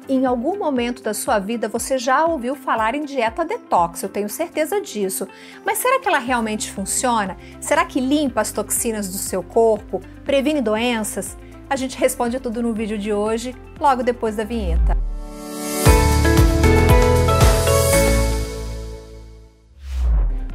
Em algum momento da sua vida você já ouviu falar em dieta detox, eu tenho certeza disso. Mas será que ela realmente funciona? Será que limpa as toxinas do seu corpo? Previne doenças? A gente responde tudo no vídeo de hoje, logo depois da vinheta.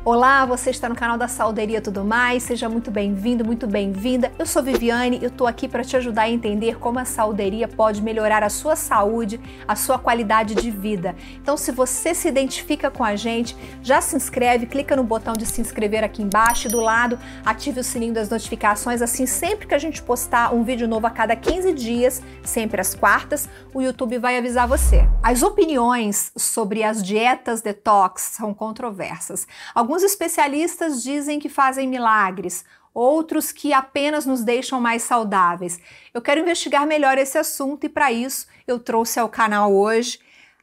Olá, você está no canal da Saúderia Tudo Mais, seja muito bem-vindo, muito bem-vinda. Eu sou Viviane e eu tô aqui para te ajudar a entender como a saúderia pode melhorar a sua saúde, a sua qualidade de vida. Então, se você se identifica com a gente, já se inscreve, clica no botão de se inscrever aqui embaixo e do lado ative o sininho das notificações, assim sempre que a gente postar um vídeo novo a cada 15 dias, sempre às quartas, o YouTube vai avisar você. As opiniões sobre as dietas detox são controversas. Alguns especialistas dizem que fazem milagres, outros que apenas nos deixam mais saudáveis. Eu quero investigar melhor esse assunto e para isso eu trouxe ao canal hoje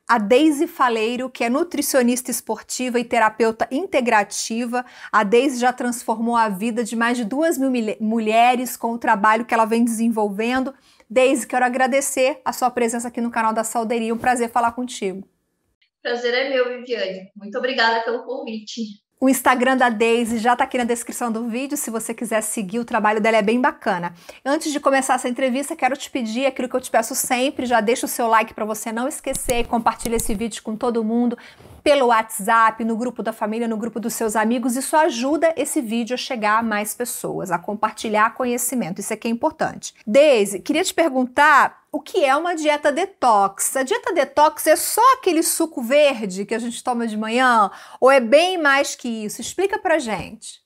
a Deise Faleiro, que é nutricionista esportiva e terapeuta integrativa. A Deise já transformou a vida de mais de 2.000 mulheres com o trabalho que ela vem desenvolvendo. Deise, quero agradecer a sua presença aqui no canal da Saúderia. Um prazer falar contigo. Prazer é meu, Viviane. Muito obrigada pelo convite. O Instagram da Deise já está aqui na descrição do vídeo, se você quiser seguir, o trabalho dela é bem bacana. Antes de começar essa entrevista, quero te pedir aquilo que eu te peço sempre, já deixa o seu like para você não esquecer, compartilha esse vídeo com todo mundo, pelo WhatsApp, no grupo da família, no grupo dos seus amigos, isso ajuda esse vídeo a chegar a mais pessoas, a compartilhar conhecimento, isso aqui é importante. Deise, queria te perguntar o que é uma dieta detox? A dieta detox é só aquele suco verde que a gente toma de manhã ou é bem mais que isso? Explica pra gente.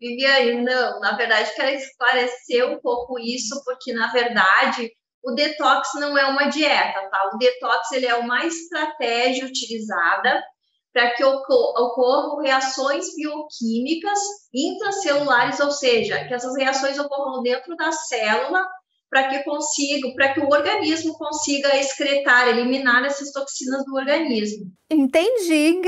Viviane, não, na verdade quero esclarecer um pouco isso, porque na verdade o detox não é uma dieta, tá? O detox ele é uma estratégia utilizada para que ocorram reações bioquímicas intracelulares, ou seja, que essas reações ocorram dentro da célula para que o organismo consiga excretar, eliminar essas toxinas do organismo. Entendi.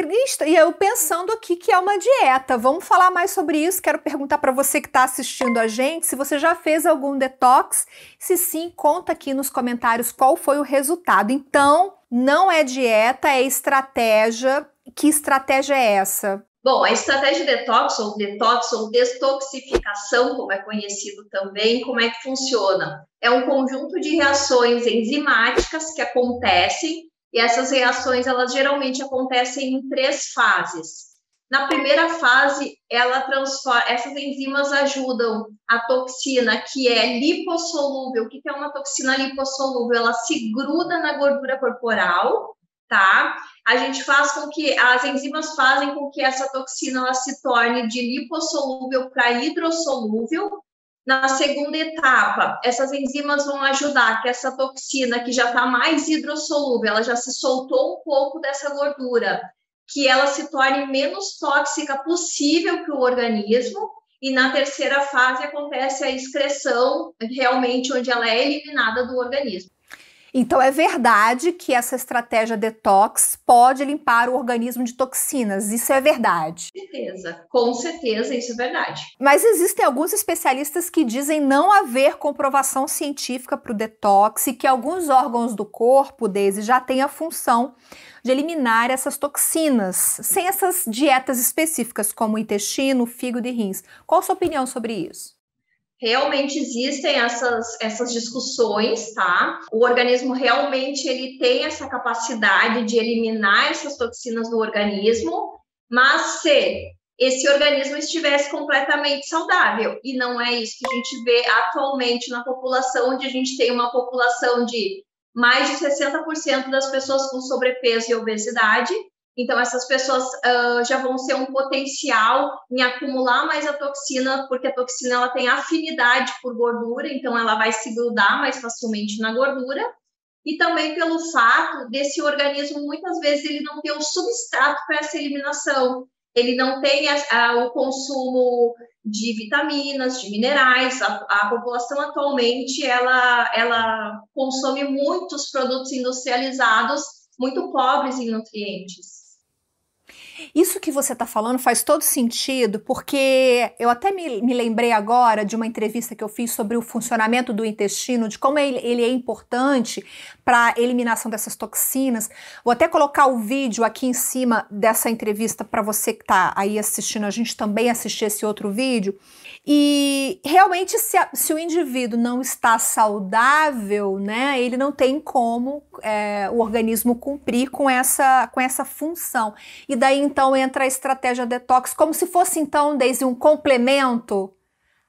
E eu pensando aqui que é uma dieta. Vamos falar mais sobre isso. Quero perguntar para você que está assistindo a gente se você já fez algum detox. Se sim, conta aqui nos comentários qual foi o resultado. Então, não é dieta, é estratégia. Que estratégia é essa? Bom, a estratégia detox ou detoxificação, como é conhecido também, como é que funciona? É um conjunto de reações enzimáticas que acontecem e essas reações, elas geralmente acontecem em 3 fases. Na primeira fase, essas enzimas ajudam a toxina que é lipossolúvel. O que é uma toxina lipossolúvel? Ela se gruda na gordura corporal, tá? As enzimas fazem com que essa toxina ela se torne de lipossolúvel para hidrossolúvel. Na segunda etapa, essas enzimas vão ajudar que essa toxina que já está mais hidrossolúvel, ela já se soltou um pouco dessa gordura, que ela se torne menos tóxica possível para o organismo. E na terceira fase acontece a excreção, realmente onde ela é eliminada do organismo. Então é verdade que essa estratégia detox pode limpar o organismo de toxinas, isso é verdade? Com certeza isso é verdade. Mas existem alguns especialistas que dizem não haver comprovação científica para o detox e que alguns órgãos do corpo, Deise, já têm a função de eliminar essas toxinas, sem essas dietas específicas como o intestino, fígado e rins. Qual a sua opinião sobre isso? Realmente existem essas discussões, tá? O organismo realmente ele tem essa capacidade de eliminar essas toxinas do organismo, mas se esse organismo estivesse completamente saudável, e não é isso que a gente vê atualmente na população, onde a gente tem uma população de mais de 60% das pessoas com sobrepeso e obesidade. Então, essas pessoas já vão ser um potencial em acumular mais a toxina, porque a toxina ela tem afinidade por gordura, então ela vai se grudar mais facilmente na gordura. E também pelo fato desse organismo, muitas vezes, ele não ter o substrato para essa eliminação. Ele não tem o consumo de vitaminas, de minerais. A população atualmente, ela consome muitos produtos industrializados, muito pobres em nutrientes. Isso que você está falando faz todo sentido, porque eu até me lembrei agora de uma entrevista que eu fiz sobre o funcionamento do intestino, de como ele é importante para a eliminação dessas toxinas. Vou até colocar o vídeo aqui em cima dessa entrevista para você que está aí assistindo, a gente também assistir esse outro vídeo. E realmente, se o indivíduo não está saudável, né, ele não tem como o organismo cumprir com essa função. E daí, então, entra a estratégia detox, como se fosse, então, desde um complemento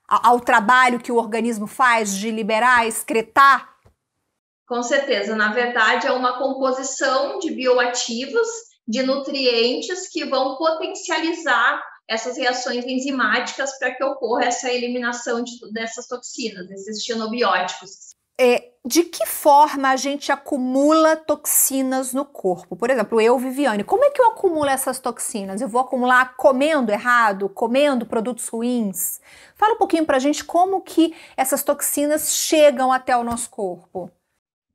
ao trabalho que o organismo faz de liberar, excretar. Com certeza. Na verdade, é uma composição de bioativos, de nutrientes que vão potencializar essas reações enzimáticas para que ocorra essa eliminação dessas toxinas, desses xenobióticos. De que forma a gente acumula toxinas no corpo? Por exemplo, eu, Viviane, como é que eu acumulo essas toxinas? Eu vou acumular comendo errado, comendo produtos ruins? Fala um pouquinho pra gente como que essas toxinas chegam até o nosso corpo.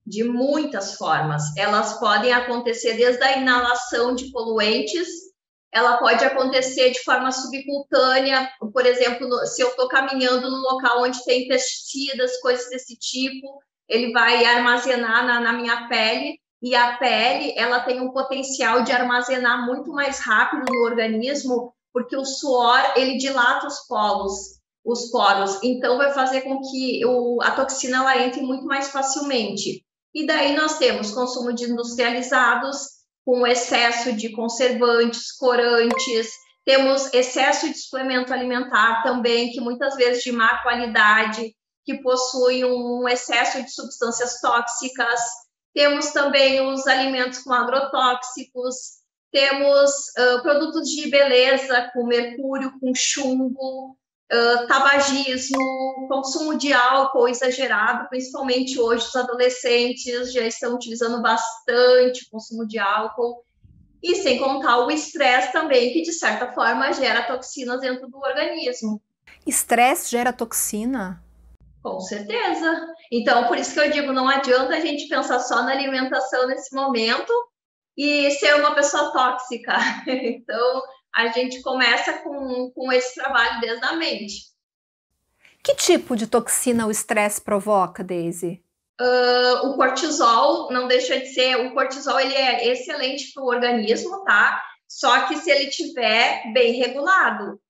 De muitas formas. Elas podem acontecer desde a inalação de poluentes, ela pode acontecer de forma subcutânea, por exemplo, se eu estou caminhando num local onde tem pesticidas, coisas desse tipo, ele vai armazenar na minha pele, e a pele ela tem um potencial de armazenar muito mais rápido no organismo, porque o suor ele dilata os poros, então vai fazer com que a toxina ela entre muito mais facilmente. E daí nós temos consumo de industrializados, com excesso de conservantes, corantes, temos excesso de suplemento alimentar também, que muitas vezes de má qualidade, que possui um excesso de substâncias tóxicas, temos também os alimentos com agrotóxicos, temos produtos de beleza com mercúrio, com chumbo, tabagismo, consumo de álcool exagerado, principalmente hoje os adolescentes já estão utilizando bastante o consumo de álcool, e sem contar o estresse também, que de certa forma gera toxinas dentro do organismo. Estresse gera toxina? Com certeza. Então, por isso que eu digo, não adianta a gente pensar só na alimentação nesse momento e ser uma pessoa tóxica. Então, a gente começa com esse trabalho desde a mente. Que tipo de toxina o estresse provoca, Daisy? O cortisol não deixa de ser... O cortisol ele é excelente para o organismo, tá? Só que se ele estiver bem regulado.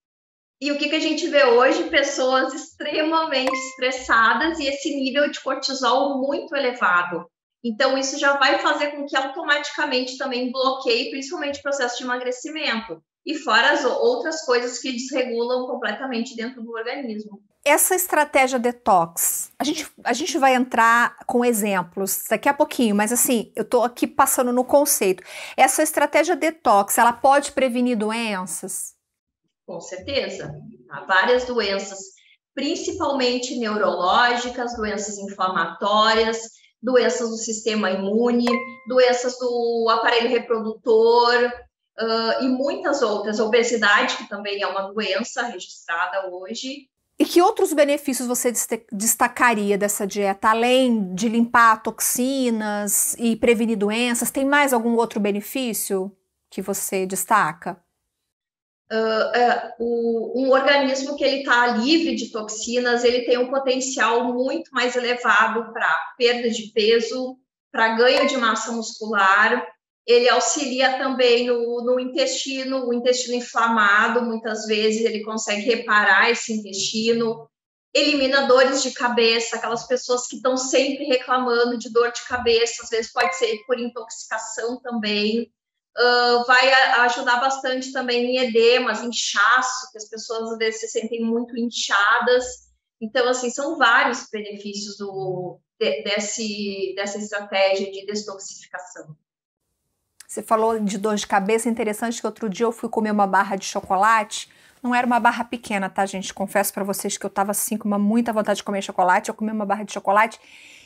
E o que a gente vê hoje? Pessoas extremamente estressadas e esse nível de cortisol muito elevado. Então, isso já vai fazer com que automaticamente também bloqueie, principalmente o processo de emagrecimento. E fora as outras coisas que desregulam completamente dentro do organismo. Essa estratégia detox, a gente vai entrar com exemplos daqui a pouquinho, mas assim, eu tô aqui passando no conceito. Essa estratégia detox, ela pode prevenir doenças? Com certeza. Há várias doenças, principalmente neurológicas, doenças inflamatórias, doenças do sistema imune, doenças do aparelho reprodutor e muitas outras. A obesidade, que também é uma doença registrada hoje. E que outros benefícios você destacaria dessa dieta, além de limpar toxinas e prevenir doenças? Tem mais algum outro benefício que você destaca? Um organismo que ele está livre de toxinas, ele tem um potencial muito mais elevado para perda de peso, para ganho de massa muscular. Ele auxilia também no intestino, o intestino inflamado, muitas vezes ele consegue reparar esse intestino, elimina dores de cabeça, aquelas pessoas que estão sempre reclamando de dor de cabeça, às vezes pode ser por intoxicação também. Vai ajudar bastante também em edemas, inchaço, que as pessoas às vezes se sentem muito inchadas. Então, assim, são vários benefícios dessa estratégia de detoxificação. Você falou de dor de cabeça, interessante que outro dia eu fui comer uma barra de chocolate, não era uma barra pequena, tá, gente? Confesso pra vocês que eu tava assim com muita vontade de comer chocolate, eu comi uma barra de chocolate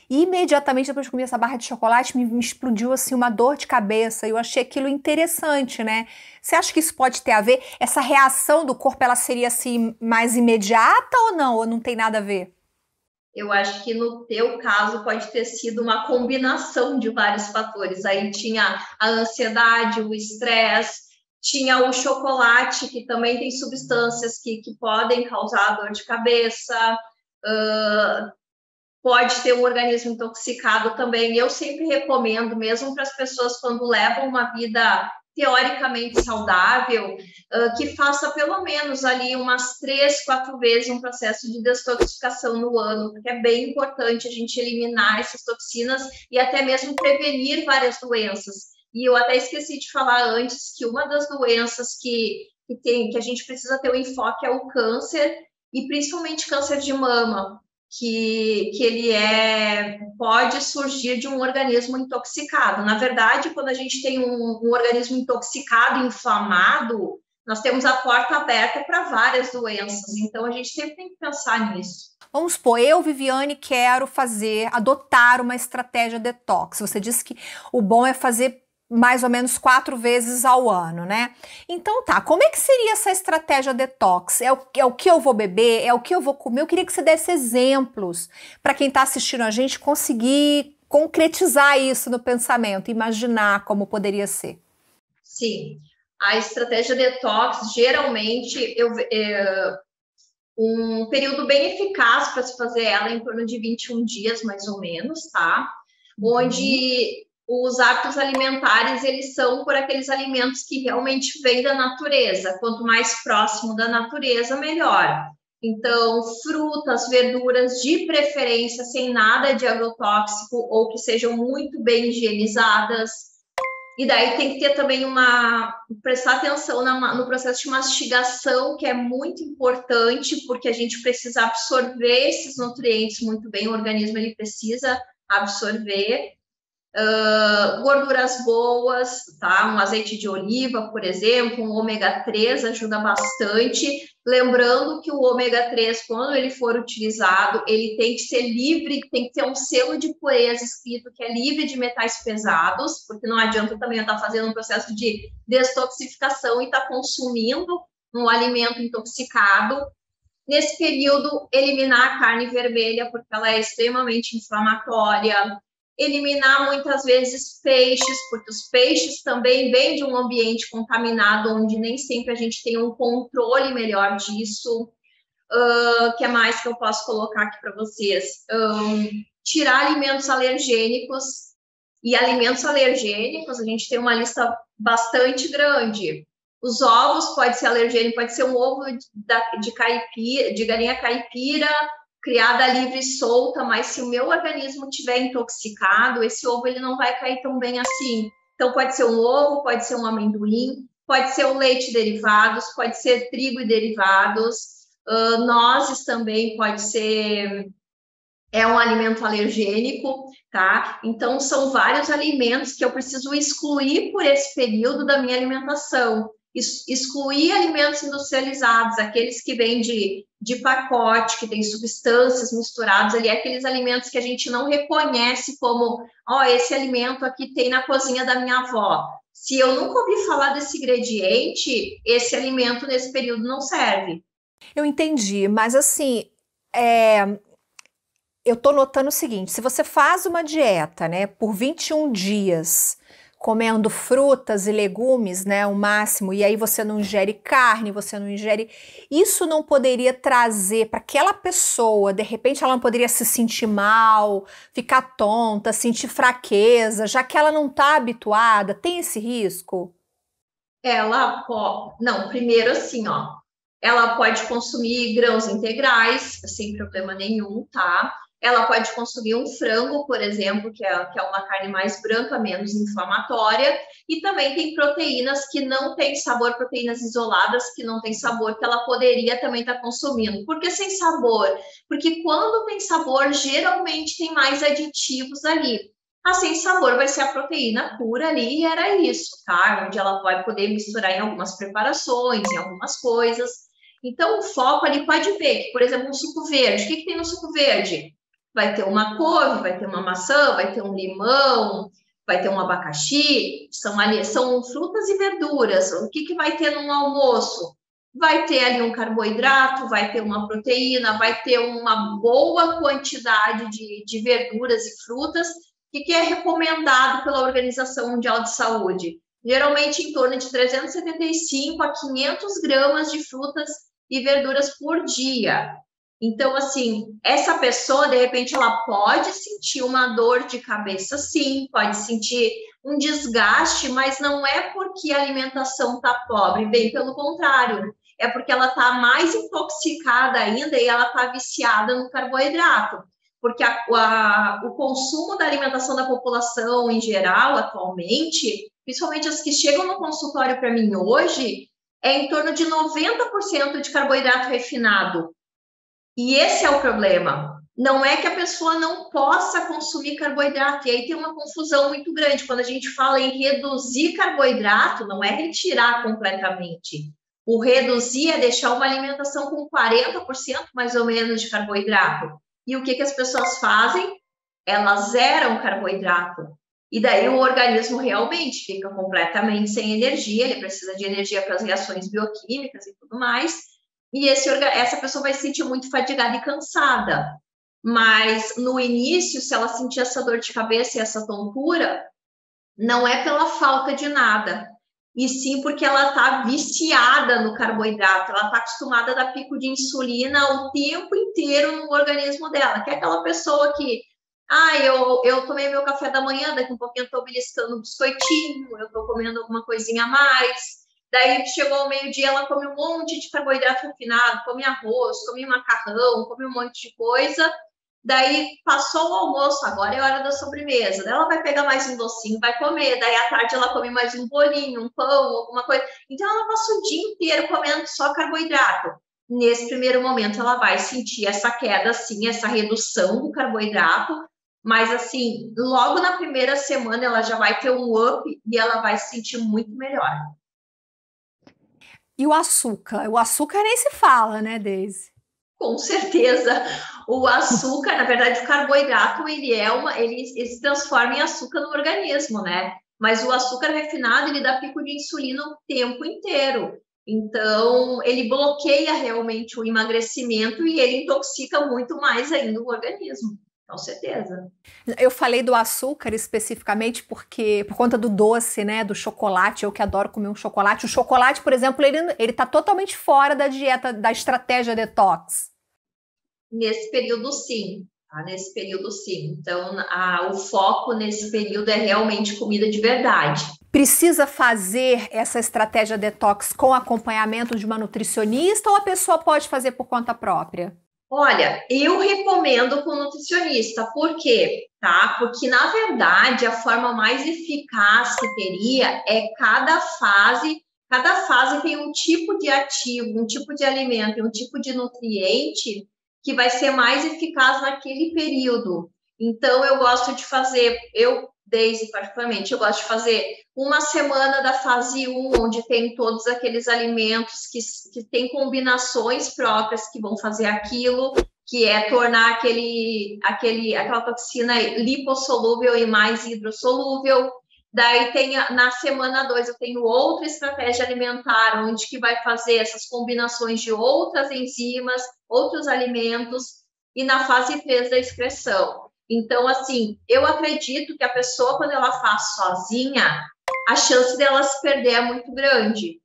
e imediatamente depois de comer essa barra de chocolate me explodiu assim uma dor de cabeça, e eu achei aquilo interessante, né? Você acha que isso pode ter a ver? Essa reação do corpo, ela seria assim mais imediata ou não tem nada a ver? Eu acho que no teu caso pode ter sido uma combinação de vários fatores. Aí tinha a ansiedade, o estresse, Tinha o chocolate, que também tem substâncias que podem causar dor de cabeça, pode ter um organismo intoxicado também. Eu sempre recomendo, mesmo para as pessoas quando levam uma vida teoricamente saudável, que faça pelo menos ali umas 3, 4 vezes um processo de detoxificação no ano, porque é bem importante a gente eliminar essas toxinas e até mesmo prevenir várias doenças. E eu até esqueci de falar antes que uma das doenças que a gente precisa ter o enfoque é o câncer, e principalmente câncer de mama, que ele pode surgir de um organismo intoxicado. Na verdade, quando a gente tem um organismo intoxicado, inflamado, nós temos a porta aberta para várias doenças. Então, a gente sempre tem que pensar nisso. Vamos supor, eu, Viviane, quero adotar uma estratégia detox. Você disse que o bom é fazer mais ou menos 4 vezes ao ano, né? Então tá, como é que seria essa estratégia detox? É o que eu vou beber? É o que eu vou comer? Eu queria que você desse exemplos para quem está assistindo a gente conseguir concretizar isso no pensamento, imaginar como poderia ser. Sim, a estratégia detox, geralmente, um período bem eficaz para se fazer ela em torno de 21 dias, mais ou menos, tá? Onde os hábitos alimentares, eles são por aqueles alimentos que realmente vêm da natureza. Quanto mais próximo da natureza, melhor. Então, frutas, verduras, de preferência, sem nada de agrotóxico ou que sejam muito bem higienizadas. E daí tem que ter também prestar atenção no processo de mastigação, que é muito importante, porque a gente precisa absorver esses nutrientes muito bem, o organismo ele precisa absorver. Gorduras boas, tá? Um azeite de oliva, por exemplo, um ômega 3 ajuda bastante. Lembrando que o ômega 3, quando ele for utilizado, ele tem que ser livre, tem que ter um selo de pureza escrito que é livre de metais pesados, porque não adianta também eu estar fazendo um processo de detoxificação e estar consumindo um alimento intoxicado. Nesse período, eliminar a carne vermelha, porque ela é extremamente inflamatória. Eliminar muitas vezes peixes, porque os peixes também vêm de um ambiente contaminado, onde nem sempre a gente tem um controle melhor disso. O que mais que eu posso colocar aqui para vocês? Tirar alimentos alergênicos. E alimentos alergênicos, a gente tem uma lista bastante grande. Os ovos pode ser alergênico, pode ser um ovo de galinha caipira, criada livre e solta, mas se o meu organismo estiver intoxicado, esse ovo ele não vai cair tão bem assim. Então, pode ser um ovo, pode ser um amendoim, pode ser o leite e derivados, pode ser trigo e derivados, nozes também pode ser, é um alimento alergênico, tá? Então, são vários alimentos que eu preciso excluir por esse período da minha alimentação. Excluir alimentos industrializados, aqueles que vêm de pacote, que tem substâncias misturadas ali, aqueles alimentos que a gente não reconhece como, esse alimento aqui tem na cozinha da minha avó. Se eu nunca ouvi falar desse ingrediente, esse alimento nesse período não serve. Eu entendi, mas assim, eu tô notando o seguinte, se você faz uma dieta, né, por 21 dias, comendo frutas e legumes, né, o máximo, e aí você não ingere carne, você não ingere... Isso não poderia trazer para aquela pessoa, de repente ela não poderia se sentir mal, ficar tonta, sentir fraqueza, já que ela não está habituada, tem esse risco? Ela pode... Não, primeiro assim, ela pode consumir grãos integrais, sem problema nenhum, tá? Ela pode consumir um frango, por exemplo, que é uma carne mais branca, menos inflamatória, e também tem proteínas que não têm sabor, proteínas isoladas que não têm sabor, que ela poderia também estar consumindo. Por que sem sabor? Porque quando tem sabor, geralmente tem mais aditivos ali. A sem sabor vai ser a proteína pura ali, e era isso, tá? Onde ela vai poder misturar em algumas preparações, em algumas coisas. Então, o foco ali pode ver, que, por exemplo, um suco verde. O que tem no suco verde? Vai ter uma couve, vai ter uma maçã, vai ter um limão, vai ter um abacaxi, são frutas e verduras. O que vai ter no almoço? Vai ter ali um carboidrato, vai ter uma proteína, vai ter uma boa quantidade de verduras e frutas, que é recomendado pela Organização Mundial de Saúde. geralmente em torno de 375 a 500 gramas de frutas e verduras por dia. Então, assim, essa pessoa, de repente, ela pode sentir uma dor de cabeça, sim, pode sentir um desgaste, mas não é porque a alimentação está pobre, bem pelo contrário, é porque ela está mais intoxicada ainda e ela está viciada no carboidrato. Porque o consumo da alimentação da população em geral, atualmente, principalmente as que chegam no consultório para mim hoje, é em torno de 90% de carboidrato refinado. E esse é o problema. Não é que a pessoa não possa consumir carboidrato. E aí tem uma confusão muito grande. Quando a gente fala em reduzir carboidrato, não é retirar completamente. O reduzir é deixar uma alimentação com 40% mais ou menos de carboidrato. E o que as pessoas fazem? Elas zeram carboidrato. E daí o organismo realmente fica completamente sem energia, ele precisa de energia para as reações bioquímicas e tudo mais. E essa pessoa vai se sentir muito fadigada e cansada. Mas no início, se ela sentir essa dor de cabeça e essa tontura, não é pela falta de nada, e sim porque ela está viciada no carboidrato, ela está acostumada a dar pico de insulina o tempo inteiro no organismo dela, que é aquela pessoa que, eu tomei meu café da manhã, daqui um pouquinho eu estou beliscando um biscoitinho, eu estou comendo alguma coisinha a mais, daí chegou ao meio-dia, ela come um monte de carboidrato refinado, come arroz, come macarrão, come um monte de coisa. Daí passou o almoço, agora é hora da sobremesa. Daí ela vai pegar mais um docinho, vai comer. Daí à tarde ela come mais um bolinho, um pão, alguma coisa. Então ela passa o dia inteiro comendo só carboidrato. Nesse primeiro momento ela vai sentir essa queda, assim, essa redução do carboidrato. Mas assim, logo na primeira semana ela já vai ter um up e ela vai se sentir muito melhor. E o açúcar? O açúcar nem se fala, né, Deise? Com certeza. O açúcar, na verdade, o carboidrato, ele se transforma em açúcar no organismo, né? Mas o açúcar refinado, ele dá pico de insulina o tempo inteiro. Então, ele bloqueia realmente o emagrecimento e ele intoxica muito mais ainda o organismo. Com certeza. Eu falei do açúcar especificamente porque por conta do doce, né, do chocolate, eu que adoro comer um chocolate. O chocolate, por exemplo, ele tá totalmente fora da dieta, da estratégia detox. Nesse período, sim. Tá? Nesse período, sim. Então, o foco nesse período é realmente comida de verdade. Precisa fazer essa estratégia detox com acompanhamento de uma nutricionista ou a pessoa pode fazer por conta própria? Olha, eu recomendo com nutricionista. Por quê? Tá? Porque, na verdade, a forma mais eficaz que teria é cada fase tem um tipo de ativo, um tipo de alimento, um tipo de nutriente que vai ser mais eficaz naquele período. Então, eu gosto de fazer, Daisy, particularmente, eu gosto de fazer uma semana da fase 1, onde tem todos aqueles alimentos que tem combinações próprias que vão fazer aquilo, que é tornar aquela toxina lipossolúvel e mais hidrossolúvel. Daí na semana 2 eu tenho outra estratégia alimentar, onde que vai fazer essas combinações de outras enzimas, outros alimentos, e na fase 3 da excreção. Então, assim, eu acredito que a pessoa, quando ela faz sozinha, a chance dela se perder é muito grande.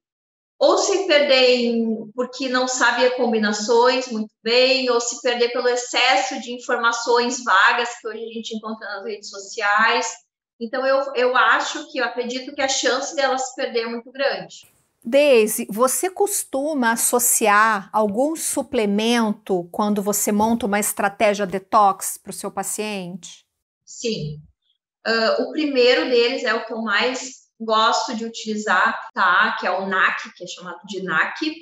Ou se perder porque não sabe combinações muito bem, ou se perder pelo excesso de informações vagas que hoje a gente encontra nas redes sociais. Então, eu acredito que a chance dela se perder é muito grande. Deise, você costuma associar algum suplemento quando você monta uma estratégia detox para o seu paciente? Sim. O primeiro deles é o que eu mais gosto de utilizar, tá? Que é o NAC, que é chamado de NAC,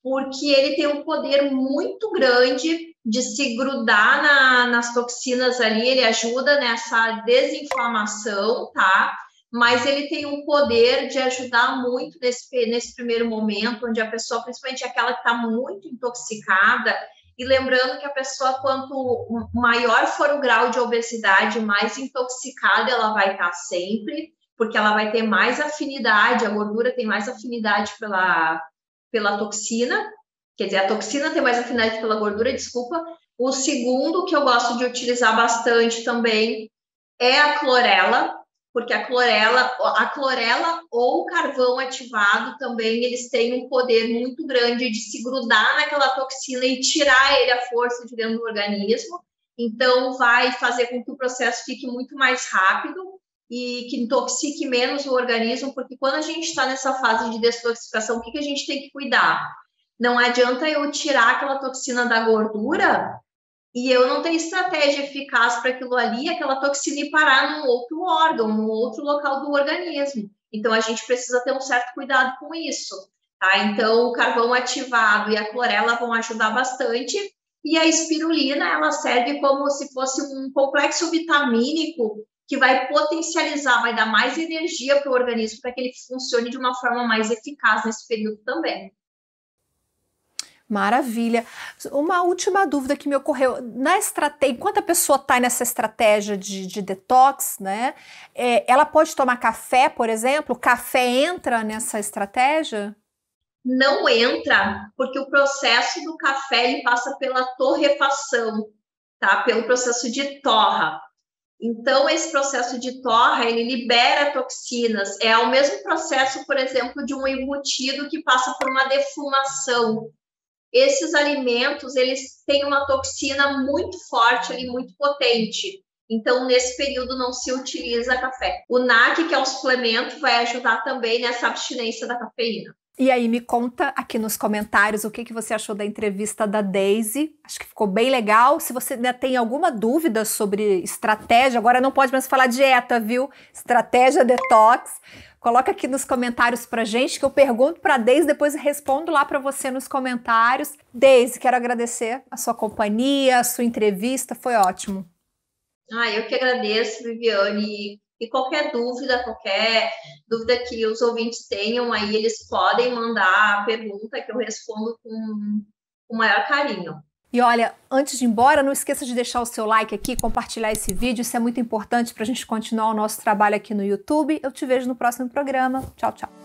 porque ele tem um poder muito grande de se grudar nas toxinas ali, ele ajuda nessa desinflamação, tá? Mas ele tem um poder de ajudar muito nesse primeiro momento, onde a pessoa, principalmente aquela que está muito intoxicada, e lembrando que a pessoa, quanto maior for o grau de obesidade, mais intoxicada ela vai estar sempre, porque ela vai ter mais afinidade, a gordura tem mais afinidade pela toxina, quer dizer, a toxina tem mais afinidade pela gordura, desculpa. O segundo que eu gosto de utilizar bastante também é a clorela, porque a clorela ou o carvão ativado também, eles têm um poder muito grande de se grudar naquela toxina e tirar ele à força de dentro do organismo. Então, vai fazer com que o processo fique muito mais rápido e que intoxique menos o organismo, porque quando a gente está nessa fase de detoxificação, o que a gente tem que cuidar? Não adianta eu tirar aquela toxina da gordura e eu não tenho estratégia eficaz para aquilo ali, aquela toxina ir parar num outro órgão, num outro local do organismo. Então, a gente precisa ter um certo cuidado com isso, tá? Então, o carvão ativado e a clorela vão ajudar bastante. E a espirulina, ela serve como se fosse um complexo vitamínico que vai potencializar, vai dar mais energia para o organismo para que ele funcione de uma forma mais eficaz nesse período também. Maravilha. Uma última dúvida que me ocorreu. Na estratégia, enquanto a pessoa está nessa estratégia de detox, né? Ela pode tomar café, por exemplo? O café entra nessa estratégia? Não entra, porque o processo do café ele passa pela torrefação, tá? Pelo processo de torra. Então, esse processo de torra, ele libera toxinas. É o mesmo processo, por exemplo, de um embutido que passa por uma defumação. Esses alimentos, eles têm uma toxina muito forte ali, muito potente. Então, nesse período não se utiliza café. O NAC, que é um suplemento, vai ajudar também nessa abstinência da cafeína. E aí, me conta aqui nos comentários o que você achou da entrevista da Daisy. Acho que ficou bem legal. Se você ainda tem alguma dúvida sobre estratégia, agora não pode mais falar dieta, viu? Estratégia detox. Coloca aqui nos comentários pra gente, que eu pergunto pra Daisy, depois eu respondo lá pra você nos comentários. Daisy, quero agradecer a sua companhia, a sua entrevista, foi ótimo. Eu que agradeço, Viviane. E qualquer dúvida que os ouvintes tenham aí, eles podem mandar a pergunta que eu respondo com o maior carinho. E olha, antes de ir embora, não esqueça de deixar o seu like aqui, compartilhar esse vídeo, isso é muito importante para a gente continuar o nosso trabalho aqui no YouTube. Eu te vejo no próximo programa. Tchau, tchau.